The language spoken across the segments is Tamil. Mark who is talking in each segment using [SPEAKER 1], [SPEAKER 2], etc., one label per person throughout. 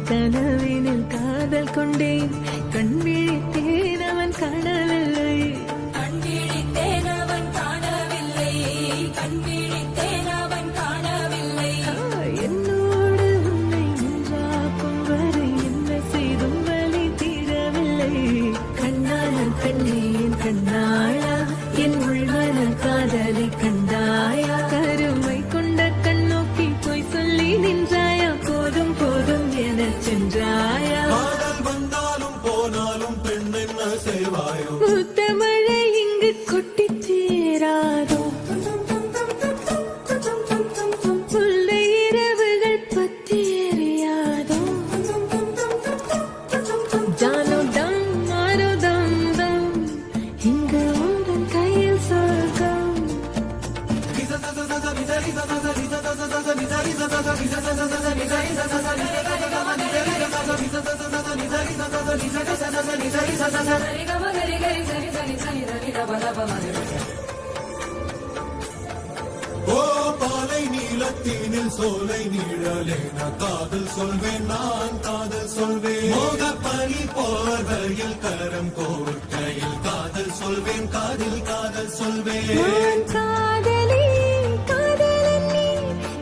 [SPEAKER 1] கனவினில் காதல் கொண்டேன் கண் விழித்தேன் அவன் காணவில்லை கண் விழித்தேன் அவன் காணவில்லை கண் விழித்தேன் அவன் காணவில்லை என்னோடு உன்னை நின்றாக்கும் வரை என்ன செய்தும் வலி தீரவில்லை கண்ணாளன் கண்ணேன் கண்ணாளா என் உள்மனல் காதலை கண்டாயா கருமை கொண்ட கண்ணோக்கி போய் சொல்லி நின்றாயா போதும் போதும் என சென்றாயா
[SPEAKER 2] காதல் வந்தாலும் போனாலும் பெண் என்ன செய்வாயோ
[SPEAKER 1] முத்தமழை இங்கு கொட்டி தீராதோ புல்லை இரவுகள் பத்தி எறியாதோ ஜானோ தம் மாரோ தம் தம் இங்கு உந்தன் கையில் சொர்க்கம்
[SPEAKER 2] ஓ பாலை நீலத்தீனில் சோலை நீழலேன காதல் சொல்வேன் நான் காதல் சொல்வேன் மோக பனி போர்வையில் கரம் கோர்க்கையில் காதல் சொல்வேன் காதில் காதல் சொல்வேன்
[SPEAKER 1] நான் காதலி காதலன் நீ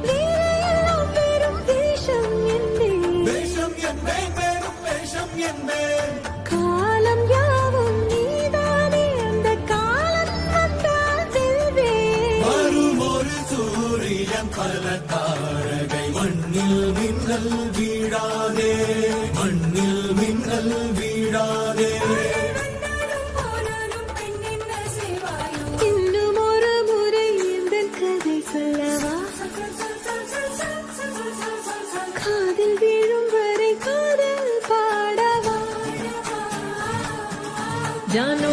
[SPEAKER 1] வேலையெல்லாம் பெரும் வேஷம் என்பேன்
[SPEAKER 2] வேஷம் என்பேன் வேறும் வேஷம் என்பேன்
[SPEAKER 1] காலம் யாவும் நீதானே அந்த காலம் வந்தால் செல்வேன்
[SPEAKER 2] வரும் ஒரு சூரியன் பல தாரகை மண்ணில் மின்னல் வீழாதே மண்ணில் மின்னல் வீழாதே
[SPEAKER 1] இன்னும் ஒரு முறை இந்த கதை சொல்லவா காதில் வீழும் வரை காதல் பாடவா ஜானோ